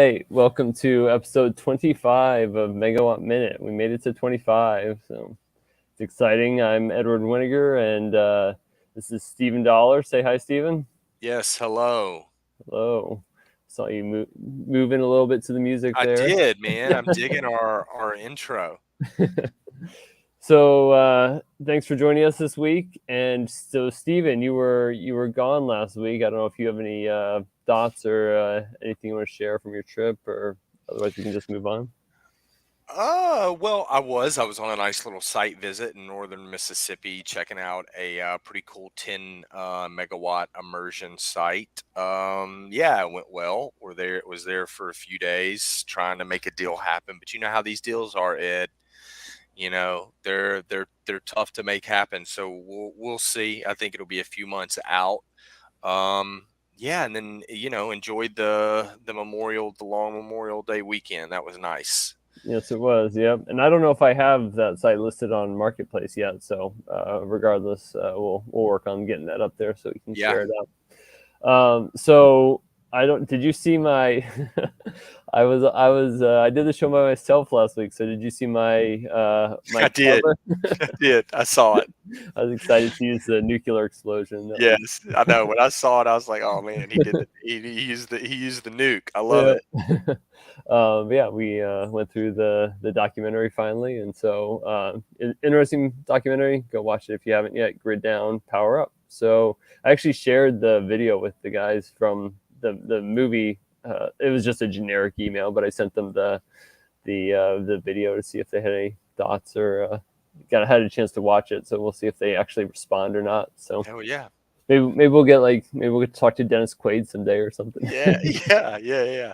right, welcome to episode 25 of Megawatt Minute. We made it to 25, so it's exciting. I'm Edward Winiger, and this is Stephen Dollar. Say hi, Stephen. Yes, hello. Hello. Saw you moving a little bit to the music I there. did, man. I'm digging our intro. So thanks for joining us this week. And so, Stephen, you were gone last week. I don't know if you have any thoughts or anything you want to share from your trip, or otherwise we can just move on. Well, I was on a nice little site visit in northern Mississippi, checking out a pretty cool 10 megawatt immersion site. Yeah, it went well. Was there for a few days, trying to make a deal happen. But you know how these deals are, Ed. You know, they're tough to make happen. So we'll see. I think it'll be a few months out. Yeah, and then enjoyed the long Memorial Day weekend. That was nice. Yes, it was. Yep. And I don't know if I have that site listed on Marketplace yet. So regardless, we'll work on getting that up there so we can Yeah, share it out. So I don't. Did you see my? I did the show by myself last week. So did you see my I did. cover? I did. I saw it. I was excited to use the nuclear explosion. That was Yes, I know. When I saw it, I was like, "Oh man, he used the nuke. I love yeah. it." Yeah, we went through the documentary finally, and so interesting documentary. Go watch it if you haven't yet. Grid Down, Power Up. So I actually shared the video with the guys from the movie. It was just a generic email, but I sent them the video to see if they had any thoughts or had a chance to watch it. So we'll see if they actually respond or not. So Oh yeah, maybe we'll get to talk to Dennis Quaid someday or something. yeah, yeah.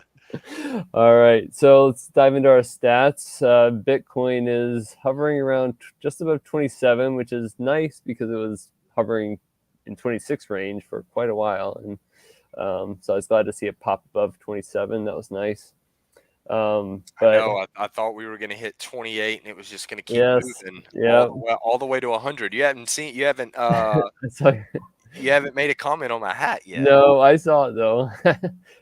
All right, so let's dive into our stats. Bitcoin is hovering around just above 27, which is nice because it was hovering in 26 range for quite a while, and so I was glad to see it pop above 27. That was nice. I But know. I thought we were going to hit 28, and it was just going to keep yes, moving yeah. all the way to 100. You haven't made a comment on my hat yet. No, I saw it though.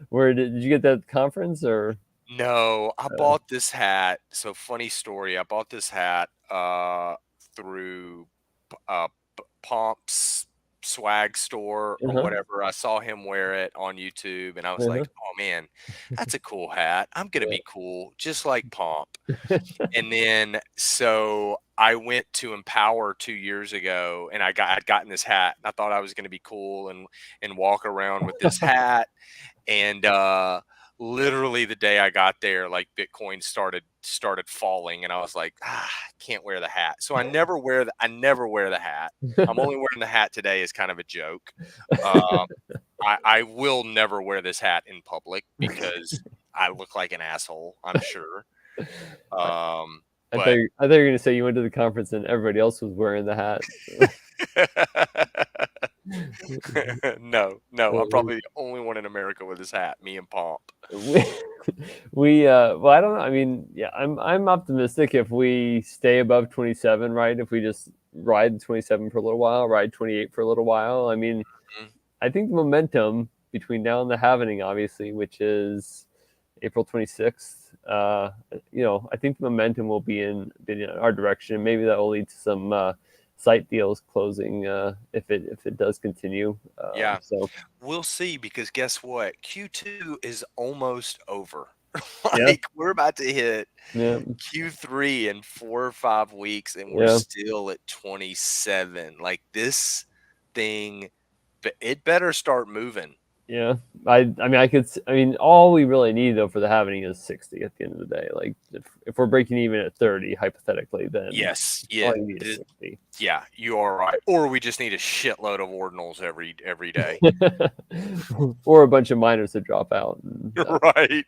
Where did you get that conference or? No, I bought this hat. So funny story. I bought this hat through Pomp's swag store or Uh-huh, whatever. I saw him wear it on YouTube, and I was uh-huh, like, "Oh man, that's a cool hat. I'm gonna be cool, just like Pomp." And then so I went to Empower 2 years ago, and I'd gotten this hat, and I thought I was gonna be cool and walk around with this hat. And literally the day I got there, like Bitcoin started falling, and I was like, I can't wear the hat. So I never wear the hat. I'm only wearing the hat today as kind of a joke. Um, I will never wear this hat in public because I look like an asshole, I'm sure. I, I thought But you, I thought you were gonna say you went to the conference and everybody else was wearing the hat. no, I'm So, probably the only one in America with this hat, me and Pomp. we, well, I don't know. I mean, yeah, I'm optimistic if we stay above 27, right? If we just ride 27 for a little while, ride 28 for a little while. I mean, Mhm. I think the momentum between now and the halvening, obviously, which is April 26th, I think the momentum will be in our direction. Maybe that will lead to some site deals closing if it does continue. Yeah. So We'll see, because guess what? Q2 is almost over. yeah, Like, we're about to hit yeah, Q3 in 4 or 5 weeks, and we're yeah. still at 27. Like, this thing, it better start moving. Yeah, I mean, I mean, all we really need though for the halving is 60 at the end of the day. Like, if we're breaking even at 30, hypothetically, then Yes. Yeah. all you need is 60. Yeah, you are right. Or we just need a shitload of ordinals every day. Or a bunch of miners to drop out. Right.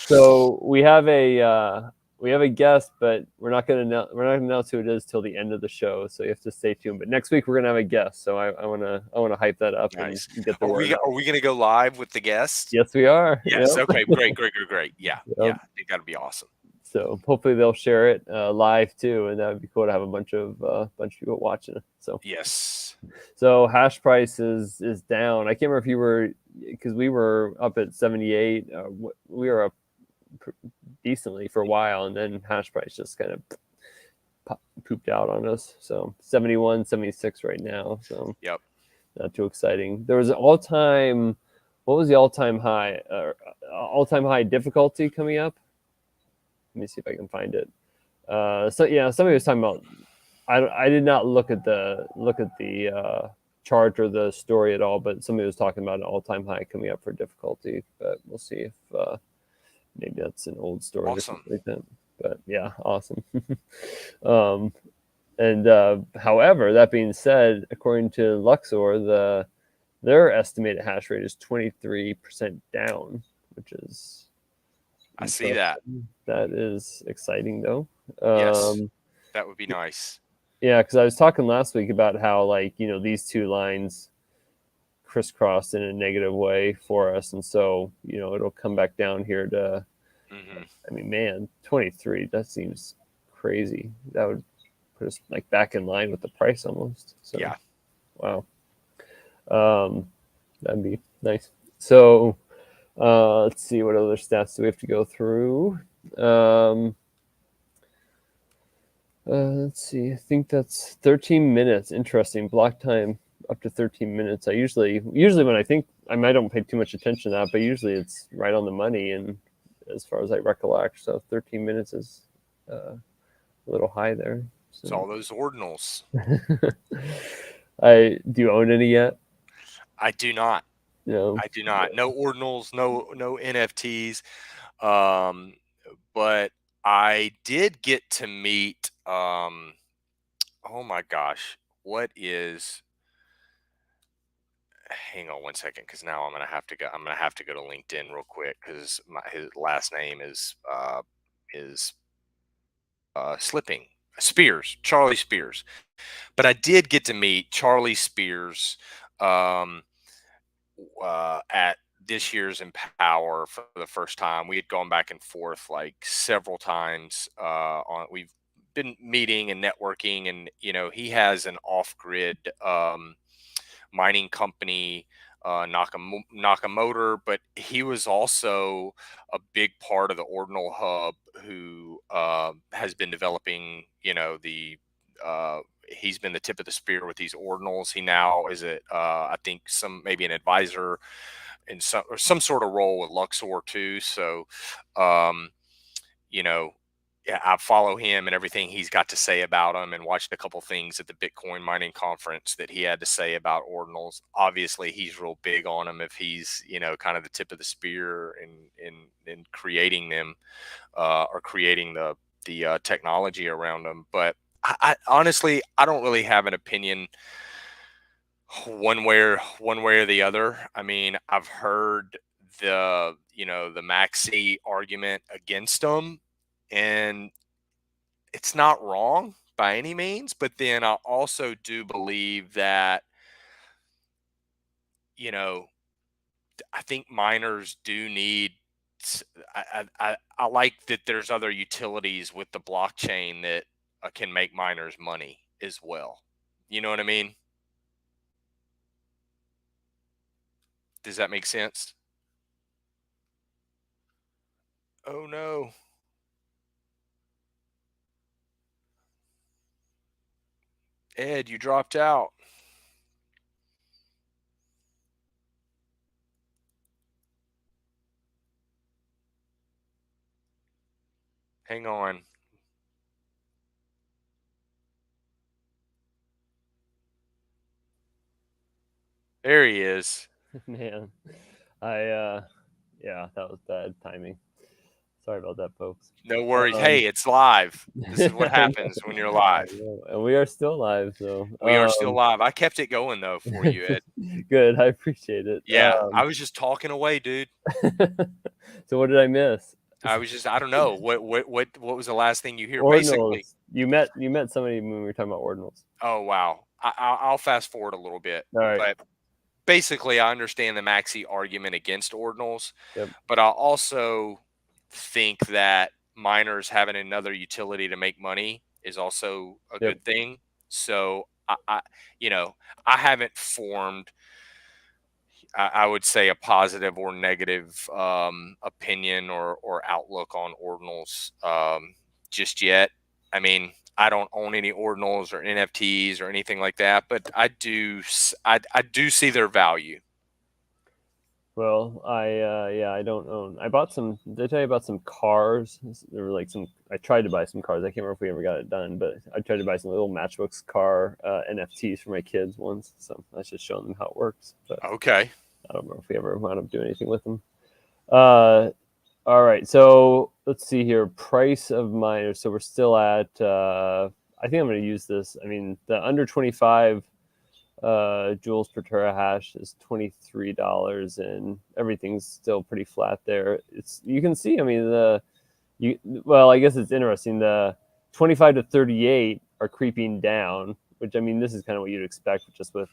So we have a guest, but we're not gonna announce who it is till the end of the show. So you have to stay tuned. But next week we're gonna have a guest, so I wanna hype that up and Nice. get the word out. Are we gonna go live with the guest? Yes, we are. Yes. Yep. Okay. Great. Yeah. Yep. I think that'd be awesome. So hopefully they'll share it live too, and that would be cool to have a bunch of people watching it. So Yes. hash price is down. I can't remember if you were because we were up at 78. We were up decently for a while, and then hash price just kind of pooped out on us. So 71, 76 right now. So Yep. not too exciting. There was an all time. What was the all time high? All time high difficulty coming up. Let me see if I can find it. So yeah, somebody was talking about. I did not look at the chart or the story at all, but somebody was talking about an all time high coming up for difficulty. But we'll see if maybe that's an old story or Awesome. something like that. But yeah, awesome. um, and however, that being said, according to Luxor, their estimated hash rate is 23% down, which is I see impressive. that. That is exciting, though. Yes. That would be nice. Yeah, because I was talking last week about how, like, these two lines crisscross in a negative way for us, and so it'll come back down here to. Hmm. I mean, man, 23. That seems crazy. That would put us like back in line with the price almost. So Yeah. wow, um, that'd be nice. So let's see, what other stats do we have to go through? Let's see. I think that's 13 minutes. Interesting. Block time up to 13 minutes. I usually when I don't pay too much attention to that, but usually it's right on the money. And as far as I recollect, so 13 minutes is a little high there. It's So all those ordinals. I do you own any yet? I do not. No. I do not. No ordinals, no NFTs. Um, but I did get to meet oh my gosh, what is hang on one second because now I'm gonna have to go to LinkedIn real quick because his last name is slipping. Spears, Charlie Spears. But I did get to meet Charlie Spears um, at this year's Empower for the first time. We had gone back and forth like several times. We've been meeting and networking, and he has an off-grid mining company, Nakamoto, but he was also a big part of the Ordinal Hub, who has been developing, he's been the tip of the spear with these ordinals. He now is I think maybe an advisor in some sort of role with Luxor too. So, um, you know, yeah, I follow him and everything he's got to say about them, and watched a couple things at the Bitcoin mining conference that he had to say about ordinals. Obviously, he's real big on them if he's, kind of the tip of the spear in creating them, or creating the technology around them. But I honestly, I don't really have an opinion one way or the other. I mean, I've heard the maxi argument against them, and it's not wrong by any means, but then I also do believe that, you know, I think miners do need I like that there's other utilities with the blockchain that can make miners money as well. You know what I mean? Does that make sense? Oh no. Ed, you dropped out. Hang on. There he is. Man, I yeah, that was bad timing. Sorry about that, folks. No worries. Um, Hey, it's live. This is what I know, happens when you're I live. know. And we are still live, so We are still live. I kept it going though for you, Ed. good. I appreciate it. Yeah, I was just talking away, dude. So what did I miss? I don't know. What was the last thing you hear? Basically, Ordinals. You met somebody when we were talking about ordinals. oh wow. I'll fast forward a little bit, All right. but basically, I understand the maxi argument against ordinals, Yep. but I also think that miners having another utility to make money is also a Yep. good thing. So I you know, I haven't formed I would say a positive or negative opinion or outlook on ordinals just yet. I mean, I don't own any ordinals or NFTs or anything like that, but I do see their value. Well, yeah, I don't own. I bought some. Did I tell you about some cars? There were like some. I tried to buy some cars. I can't remember if we ever got it done, but I tried to buy some little Matchbox car NFTs for my kids once. So I was just showing them how it works. But Okay. I don't remember if we ever wound up doing anything with them. Uh, all right. So let's see here. Price of miners. So we're still at. I think I'm going to use this. I mean, the under 25 joules per terahash is $23, and everything's still pretty flat there. It's you can see. I mean, well, I guess it's interesting. The 25 to 38 are creeping down, which I mean, this is kind of what you'd expect just with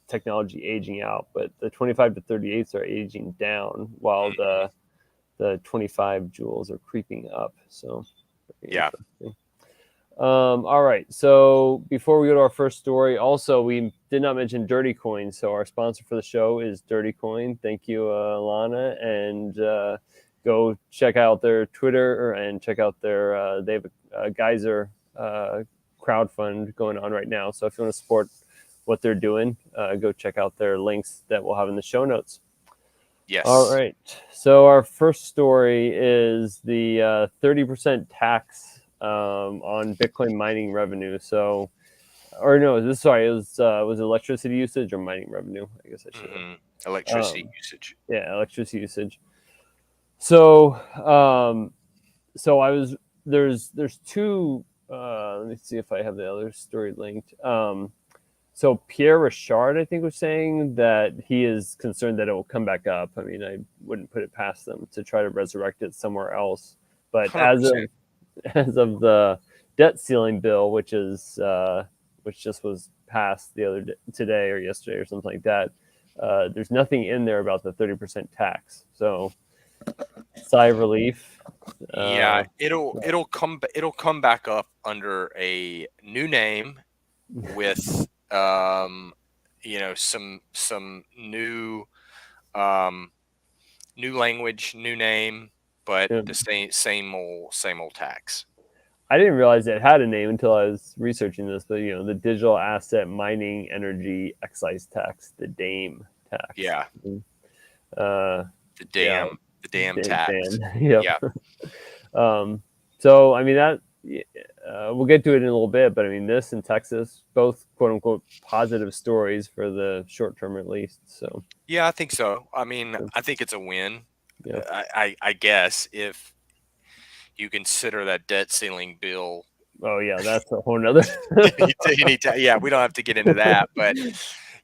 technology aging out. But the 25 to 38s are aging down, while the 25 joules are creeping up. So, very Yeah. interesting. All right. So before we go to our first story, also we did not mention Dirty Coin. So our sponsor for the show is Dirty Coin. Thank you, Alana, and go check out their Twitter and check out their. They have a Geyser crowdfund going on right now. So if you want to support what they're doing, go check out their links that we'll have in the show notes. All Yes. right. So our first story is the 30% tax on Bitcoin mining revenue. So, or no, this sorry, it was electricity usage or mining revenue? I guess I should have. Electricity usage. Yeah, electricity usage. So, so I was there's two. Let me see if I have the other story linked. So Pierre Richard, I think, was saying that he is concerned that it will come back up. I mean, I wouldn't put it past them to try to resurrect it somewhere else. But 100%. as of the debt ceiling bill, which just was passed today or yesterday or something like that, there's nothing in there about the 30% tax. So sigh of relief. Yeah, Uh, it'll come back up under a new name with some um new language, new name, but yeah. the same old tax. I didn't realize it had a name until I was researching this, but the digital asset mining energy excise tax, the DAME tax. Yeah, Uh, the yeah, damn tax. Dan. Yep. Yeah. So I mean that we'll get to it in a little bit, but I mean this in Texas, both quote unquote positive stories for the short term at least. So Yeah, I think so. I mean, I think it's a win. yeah. I guess if you consider that debt ceiling bill. Oh yeah, that's a whole nother. Yeah, we don't have to get into that, but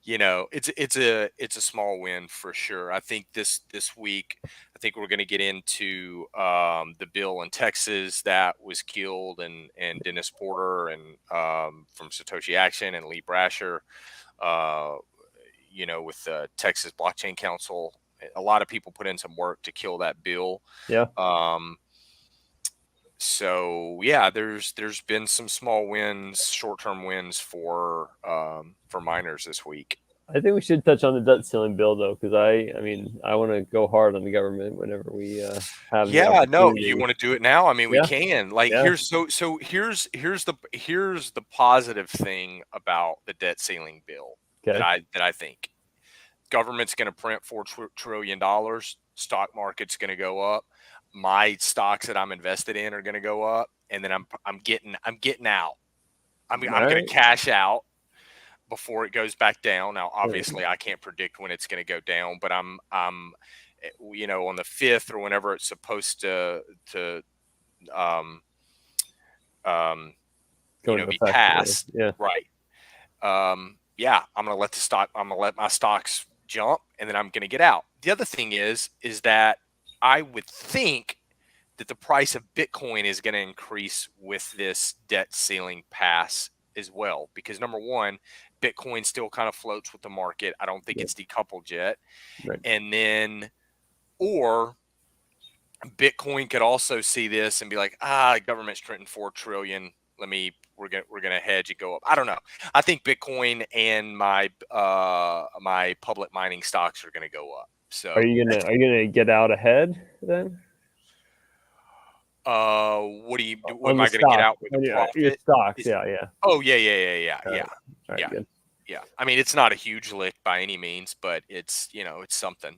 it's a small win for sure. I think this week, I think we're going to get into the bill in Texas that was killed, and Dennis Porter and from Satoshi Action and Lee Brasher, uh, with the Texas Blockchain Council. A lot of people put in some work to kill that bill. Yeah, Um, so yeah, there's been some small wins, short term wins for miners this week. I think we should touch on the debt ceiling bill though, because I mean I want to go hard on the government whenever we have the Yeah, no, you opportunity. want to do it now? I mean, we Yeah, can. Like yeah. here's the positive thing about the debt ceiling bill that Okay. I think government's going to print $4 trillion. Stock market's going to go up. My stocks that I'm invested in are going to go up, and then I'm getting out. I'm All going right. to cash out before it goes back down. Now, Right. obviously, I can't predict when it's going to go down, but on the 5th or whenever it's supposed to um, um, Go into be effect. passed, Yeah. right? Yeah, I'm gonna let my stocks jump, and then I'm gonna get out. The other thing is that I would think that the price of Bitcoin is going to increase with this debt ceiling pass as well, because number one, Bitcoin still kind of floats with the market. I don't think Yeah. it's decoupled yet, Right. and then or Bitcoin could also see this and be like, government's printing 4 trillion. we're gonna hedge and go up. I don't know. I think Bitcoin and my public mining stocks are gonna go up. Are So you gonna are you gonna get out ahead then what do you do? What on am the I gonna get stock? out with a Your profit? stocks, Is yeah, yeah. Oh, yeah, All right, yeah, all right, yeah, good. yeah. I mean, it's not a huge lick by any means, but it's it's something.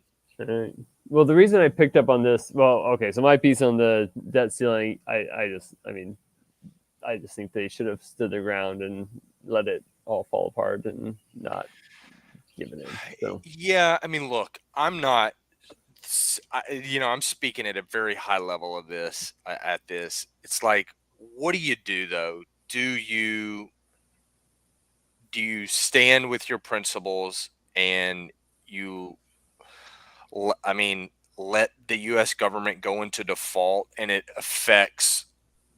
Well, the reason I picked up on this, well, okay, so my piece on the debt ceiling, I just think they should have stood their ground and let it all fall apart and not given in. So, Yeah, I mean, look, I'm not. I'm speaking at a very high level of this at this. It's like, what do you do though? Do you stand with your principles and you I mean, let the US government go into default and it affects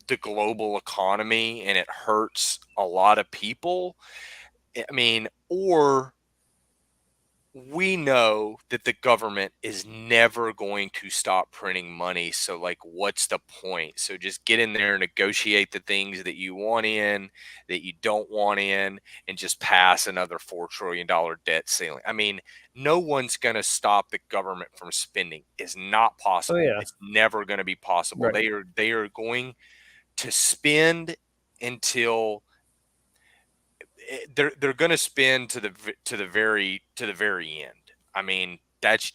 the global economy and it hurts a lot of people? I mean, or we know that the government is never going to stop printing money. So, like, what's the point? So, just get in there, negotiate the things that you want in, that you don't want in, and just pass another $4 trillion debt ceiling. I mean, no one's going to stop the government from spending. It's not oh possible. yeah, It's never going to be possible. right. They are going to spend until they're going to spend to the very end. I mean, that's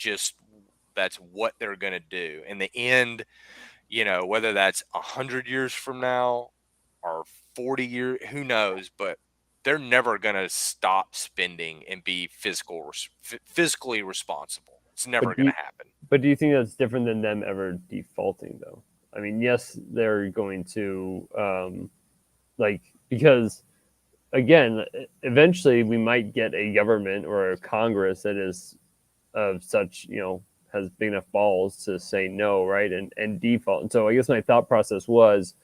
what they're going to do. In the end, whether that's 100 years from now or 40 years, who knows? But they're never going to stop spending and be fiscally responsible. It's never But going to happen. but do you think that's different than them ever defaulting though? I mean, yes, they're going to like because again, eventually we might get a government or a Congress that is of such, has big enough balls to say no, right, and default. And so I guess my thought process was,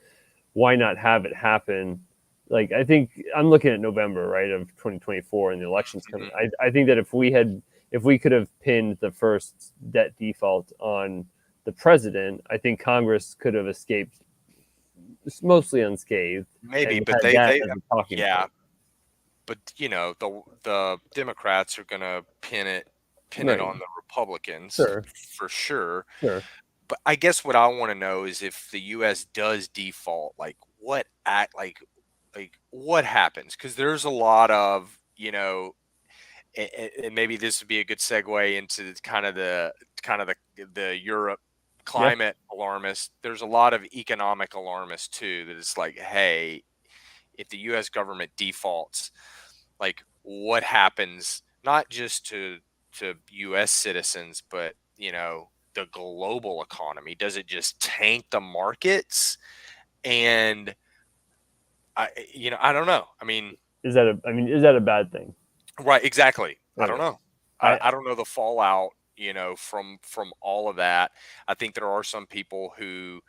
why not have it happen? Like I think I'm looking at November, right, of 2024, and the elections coming. Mhm. I think that if we could have pinned the first debt default on the president, I think Congress could have escaped mostly unscathed Maybe, and but had that they as a talking yeah, point. but the Democrats are going to pin it Right. on the Republicans Sure. for sure. Sure. But I guess what I want to know is if the US does default, like what happens? Because there's a lot of, and maybe this would be a good segue into the Europe Yeah. climate alarmist. There's a lot of economic alarmists too, that it's like, hey, if the US government defaults, like what happens not just to US citizens, but the global economy? Does it just tank the markets? And I don't know. I mean, Is that a bad thing? right, exactly. I don't Okay. know. I, I I don't know the fallout, from all of that. I think there are some people who,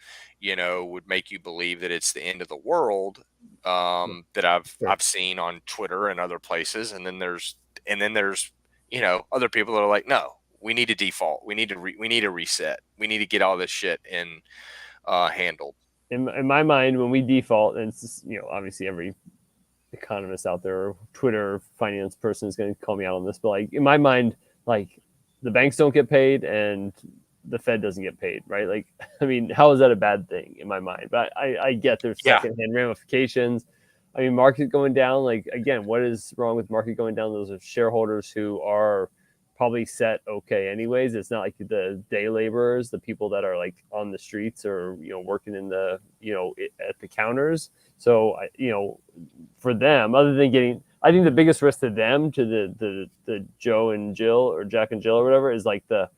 would make you believe that it's the end of the world, that sure. I've seen on Twitter and other places, and then there's other people that are like, no, we need to default, we need to reset, we need to get all this shit handled. In my mind, when we default, and it's just, obviously every economist out there or Twitter finance person is going to call me out on this, but like in my mind, like the banks don't get paid and the Fed doesn't get paid, right? Like, I mean, how is that a bad thing in my mind? But I get there's Yeah, secondhand ramifications. I mean, market going down, like again, what is wrong with market going down? Those are shareholders who are probably set okay anyways. It's not like the day laborers, the people that are like on the streets or working in the at the counters. So for them, other than getting, I think the biggest risk to them, to the Joe and Jill or Jack and Jill or whatever, is like the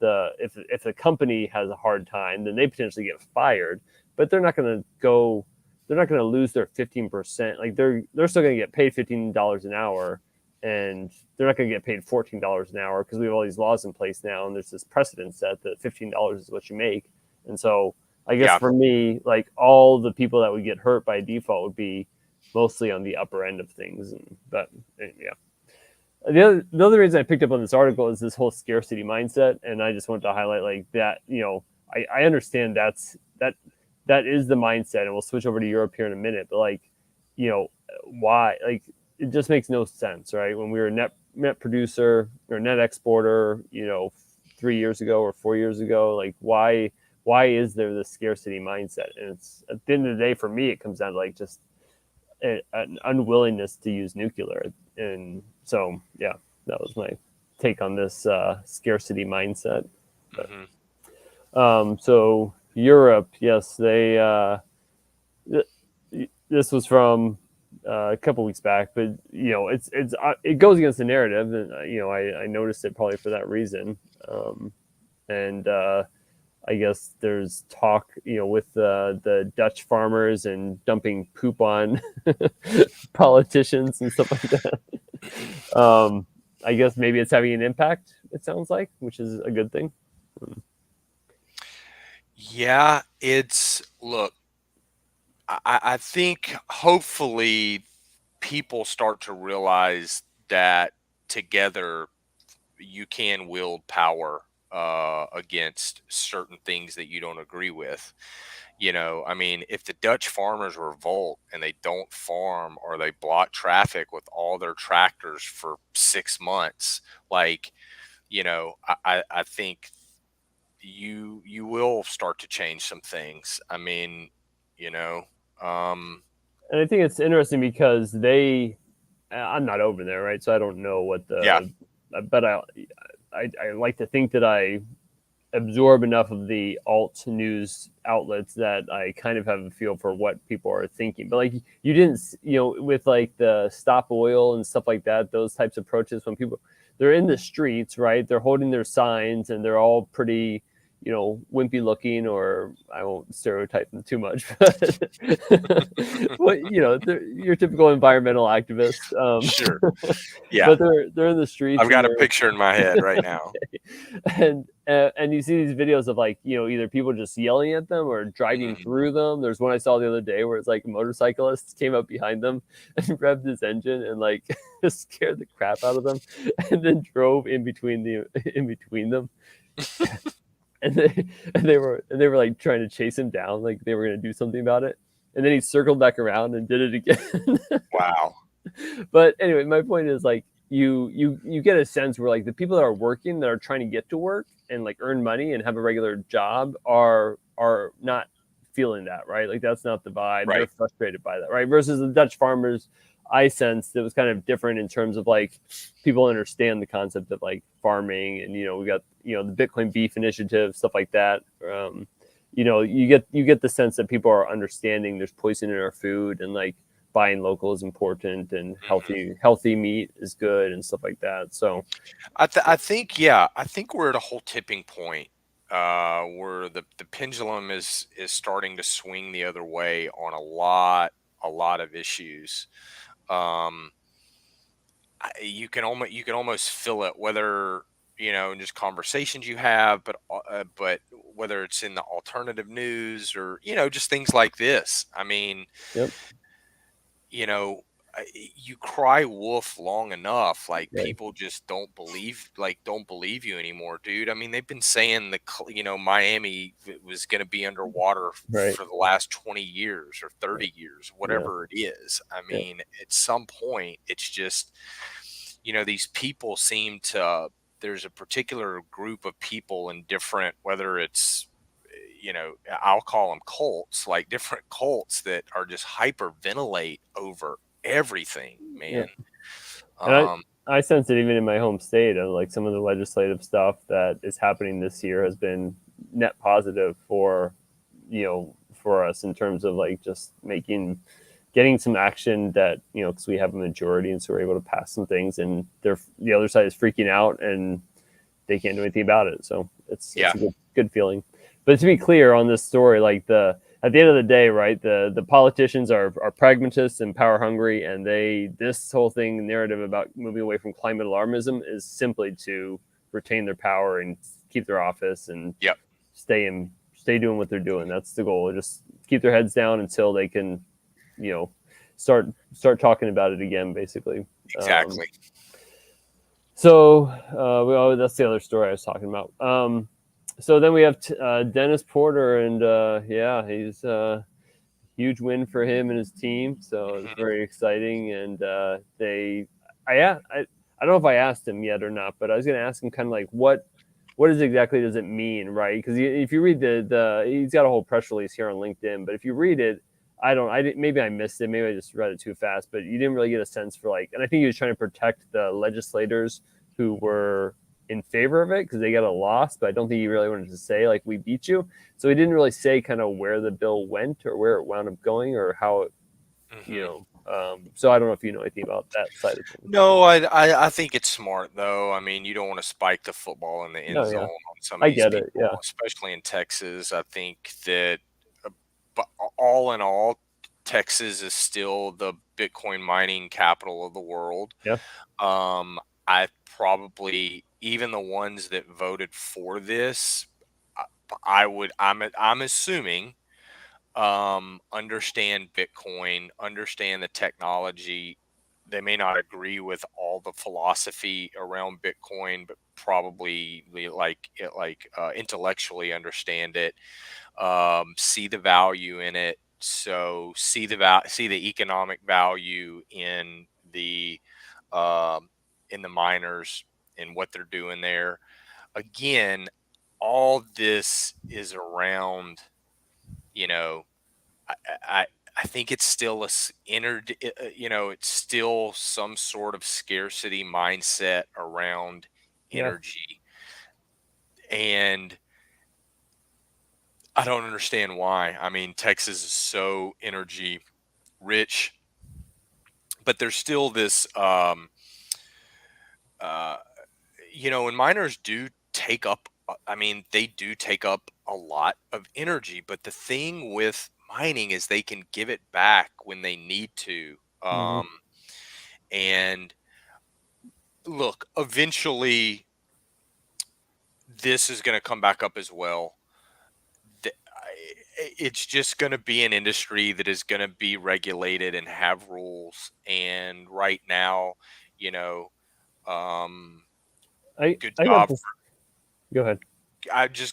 if the company has a hard time, then they potentially get fired, but they're not going to lose their 15%. Like they're still going to get paid $15 an hour, and they're not going to get paid $14 an hour because we have all these laws in place now, and there's this precedent set that $15 is what you make. And so I guess yeah, for me, like all the people that would get hurt by default would be mostly on the upper end of things. But yeah, the other reason I picked up on this article is this whole scarcity mindset, and I just wanted to highlight like that. I understand that is the mindset, and we'll switch over to Europe here in a minute. But like, why, like, it just makes no sense, right? When we were net producer or net exporter, 3 years ago or 4 years ago, like why is there this scarcity mindset? And it's, at the end of the day, for me, it comes down to like just an unwillingness to use nuclear. And so, yeah, that was my take on this scarcity mindset. But, Hmm. so Europe, yes, they this was from a couple weeks back, but it goes against the narrative, and I noticed it probably for that reason. And I guess there's talk, with the Dutch farmers and dumping poop on politicians and stuff like that. I guess maybe it's having an impact. It sounds like, which is a good thing. Yeah, it's look. I think hopefully people start to realize that together you can wield power against certain things that you don't agree with. I mean, if the Dutch farmers revolt and they don't farm or they block traffic with all their tractors for 6 months, like, I think you will start to change some things. I mean, you know, um, And I think it's interesting because I'm not over there, right? So I don't know what yeah, but I like to think that I absorb enough of the alt news outlets that I kind of have a feel for what people are thinking. But like, you didn't, with like the stop oil and stuff like that, those types of protests, when people, they're in the streets, right? They're holding their signs and they're all pretty, wimpy looking, or I won't stereotype them too much, but what, they're your typical environmental activists. sure. Yeah. But they're in the streets I've and got a they're picture in my head right now. and you see these videos of like, either people just yelling at them or driving Mhm. through them. There's one I saw the other day where it's like a motorcyclist came up behind them and revved his engine and like scared the crap out of them, and then drove in between them. And they were like trying to chase him down, like they were going to do something about it, and then he circled back around and did it again. Wow. But anyway, my point is like, you get a sense where like the people that are working, that are trying to get to work and like earn money and have a regular job, are not feeling that, right? Like that's not the vibe. They're Right. frustrated by that, right? Versus the Dutch farmers, I sensed it was kind of different in terms of like, people understand the concept of like farming, and we got the Bitcoin beef initiative, stuff like that. You get the sense that people are understanding there's poison in our food, and like buying local is important, and Mhm. healthy meat is good, and stuff like that. So I think, yeah, I think we're at a whole tipping point where the pendulum is starting to swing the other way on a lot of issues. Um, you can almost feel it, whether in just conversations you have, but whether it's in the alternative news or just things like this. I mean, yep, you know, you cry wolf long enough, like right, people just don't believe you anymore, dude. I mean, they've been saying Miami was going to be underwater right, for the last 20 years or right, 30 years, yeah, whatever it is. I yeah, mean, at some point, it's just these people seem to. There's a particular group of people in different, whether it's I'll call them cults, like different cults that are just hyperventilate over everything, yeah. man. And Um, I sense it even in my home state, of like some of the legislative stuff that is happening this year has been net positive for us, in terms of like just getting some action, that because we have a majority, and so we're able to pass some things, and the other side is freaking out and they can't do anything about it. So it's yeah, a good feeling. But to be clear on this story, like, at the end of the day, right, the politicians are pragmatists and power hungry, and this whole thing, narrative about moving away from climate alarmism, is simply to retain their power and keep their office and yep, stay doing what they're doing. That's the goal. Just keep their heads down until they can, you know, start talking about it again, basically. Um, exactly. so that's the other story I was talking about. So then we have Dennis Porter, and yeah, huge win for him and his team. So it's Mhm. very exciting. And I don't know if I asked him yet or not, but I was going to ask him kind of like what is exactly does it mean, right? Because if you read he's got a whole press release here on LinkedIn, but if you read it, I didn't, maybe I missed it, maybe I just read it too fast, but you didn't really get a sense for like, and I think he was trying to protect the legislators who were in favor of it because they got a loss, but I don't think he really wanted to say like we beat you. So he didn't really say kind of where the bill went or where it wound up going or how it, Mhm. so I don't know if you know anything about that side of things. No, I think it's smart though. I mean, you don't want to spike the football in the end No, zone yeah, on some of I these get it. people, Yeah, especially in Texas. I think that, uh, but all in all, Texas is still the Bitcoin mining capital of the world. yeah, Um, I probably even the ones that voted for this, I, I'm assuming understand Bitcoin, understand the technology. They may not agree with all the philosophy around Bitcoin, but probably intellectually understand it, see the value in it. So see the economic value um, in the miners and what they're doing there. Again, all this is around, you know, I I I think it's still it's still some sort of scarcity mindset around yeah. energy, and I don't understand why. I mean, Texas is so energy rich, but there's still this, uh, and miners do take up. I mean, they do take up a lot of energy, but the thing with mining is they can give it back when they need to. Hmm. And look, eventually this is going to come back up as well. It's just going to be an industry that is going to be regulated and have rules. And right now, you know, um, good I got job. this. Go ahead.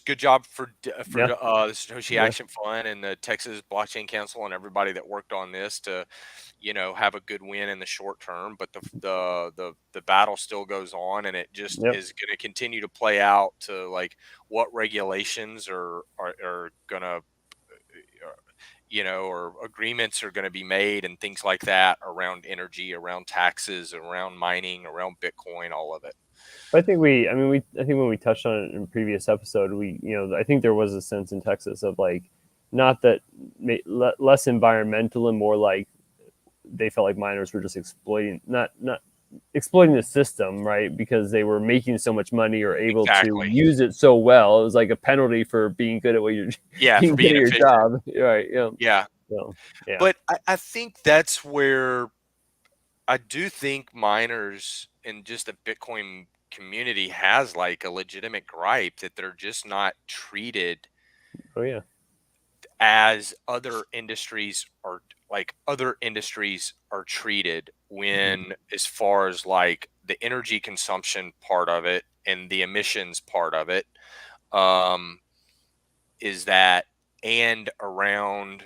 Good job Yeah, the Satoshi yeah, Action Fund and the Texas Blockchain Council and everybody that worked on this to, have a good win in the short term. But the battle still goes on, and it just yep. is going to continue to play out to like what regulations are going to, or agreements are going to be made and things like that around energy, around taxes, around mining, around Bitcoin, all of it. I think I think when we touched on it in a previous episode, I think there was a sense in Texas of like, not that less environmental and more like they felt like miners were just exploiting, not exploiting the system, right? Because they were making so much money or able to Exactly. use it so well. It was like a penalty for being good at what you're Yeah, being for good being at your efficient. job, right? Yeah. Yeah. So yeah. But I think that's where I do think miners and just the Bitcoin community has like a legitimate gripe that they're just not treated Oh yeah. as other industries are treated Mhm. when, as far as like the energy consumption part of it and the emissions part of it, um, is that, and around,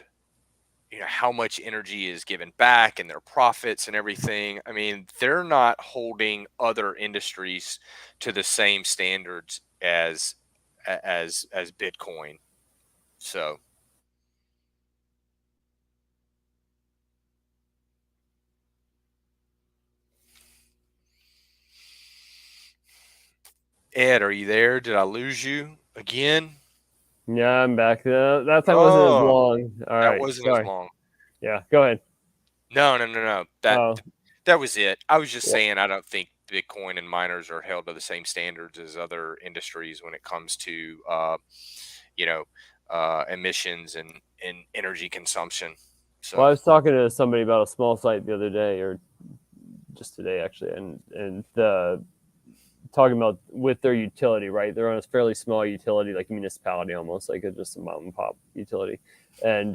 how much energy is given back and their profits and everything. I mean, they're not holding other industries to the same standards as Bitcoin. So, Ed, are you there? Did I lose you again? Yeah, I'm back. That time wasn't as Oh, long. All that right. wasn't as Sorry. long. Yeah. Go ahead. No, no, no, no. Oh. That was it. I was just Yeah. saying I don't think Bitcoin and miners are held to the same standards as other industries when it comes to you know, emissions and energy consumption. Well, I So was talking to somebody about a small site the other day, or just today actually, and the talking about with their utility, right? They're on a fairly small utility, like a municipality almost, like just a mom and pop utility, and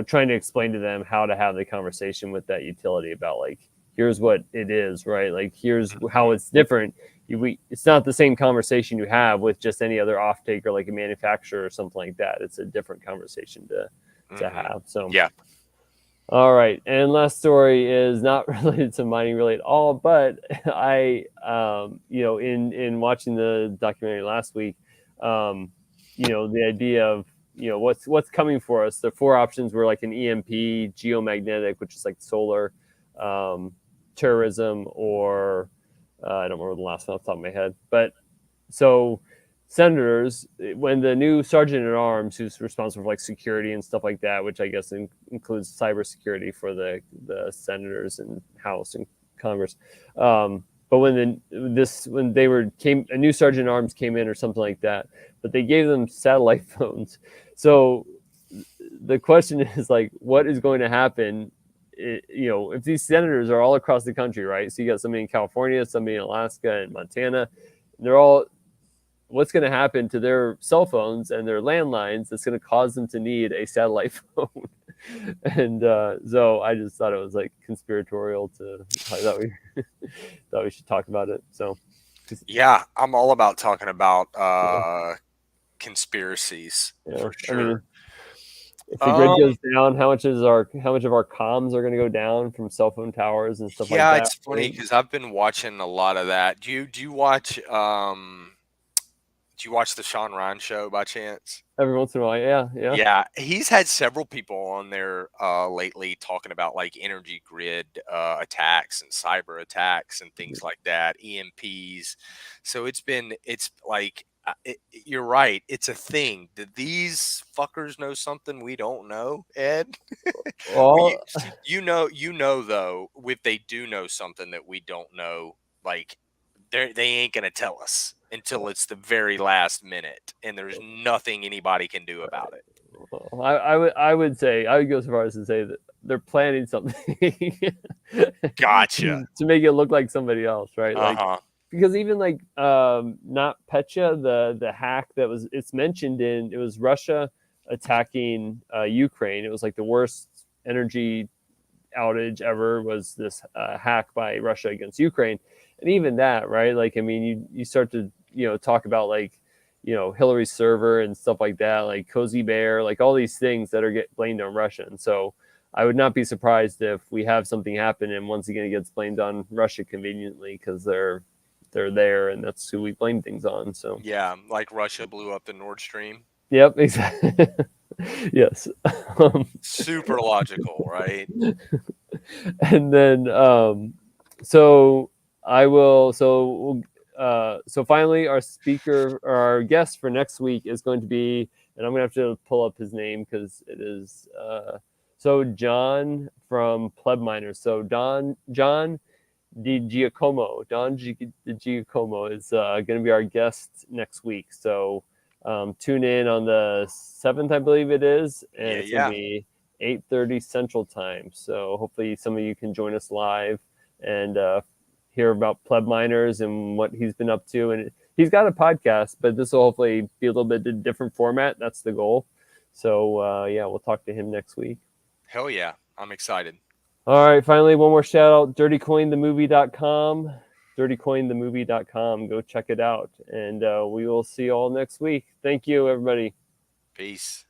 trying to explain to them how to have the conversation with that utility about like, here's what it is, right? Like here's how mhm, it's different. It's not the same conversation you have with just any other off taker, like a manufacturer or something like that. It's a different conversation to to have. So Yeah. all right, and last story is not related to mining really at all, but I, in watching the documentary last week, the idea of what's coming for us. The four options were like an EMP, geomagnetic, which is like solar, um, terrorism, or I don't remember the last one off the top of my head, but so senators, when the new sergeant at arms who's responsible for like security and stuff like that, which I guess includes cybersecurity for the senators and House and Congress, but when they were came a new sergeant at arms came in or something like that, but they gave them satellite phones. So the question is like, what is going to happen? If these senators are all across the country, right? So you got somebody in California, somebody in Alaska and Montana. They're all, what's going to happen to their cell phones and their landlines that's going to cause them to need a satellite phone. And so I just thought it was like conspiratorial to, I thought we should talk about it. So Yeah, I'm all about talking about yeah, conspiracies yeah. for I mean, sure. if the grid Um, goes down, how much of our comms are going to go down from cell phone towers and stuff like yeah, that, it's funny right? because I've been watching a lot of that. Do you watch the Sean Ryan show by chance? Every once in a while, yeah, yeah. Yeah, he's had several people on there lately talking about like energy grid attacks and cyber attacks and things like that, EMPs. So it's like you're right, it's a thing. Did these fuckers know something we don't know, Ed? Well, All you know though, if they do know something that we don't know, like they ain't gonna tell us until it's the very last minute, and there's nothing anybody can do about it. I would go so far as to say that they're planning something Gotcha. to make it look like somebody else, right? Uh Like huh. because even like not Petya, the hack that was it's mentioned in, it was Russia attacking Ukraine. It was like the worst energy outage ever was this hack by Russia against Ukraine, and even that, right? Like, I mean, you start to talk about like Hillary's server and stuff like that, like Cozy Bear, like all these things that are get blamed on Russia. And so I would not be surprised if we have something happen and once again it gets blamed on Russia conveniently because they're there and that's who we blame things on. So Yeah, like Russia blew up the Nord Stream. yep, exactly. Yes. Um, Super logical, right? and then so I will so finally our speaker or our guest for next week is going to be, and I'm gonna have to pull up his name because it is so John from Pleb Miners. So John Di Giacomo is going to be our guest next week. So tune in on the 7th, I believe it is, and Yeah, it's going to yeah. be 8:30 Central Time. So hopefully some of you can join us live and hear about Pleb Miners and what he's been up to. And he's got a podcast, but this will hopefully be a little bit different format. That's the goal. So yeah, we'll talk to him next week. Hell yeah. I'm excited. All right, finally, one more shout out, dirtycointhemovie.com. Dirtycointhemovie.com. Go check it out. And we will see you all next week. Thank you, everybody. Peace.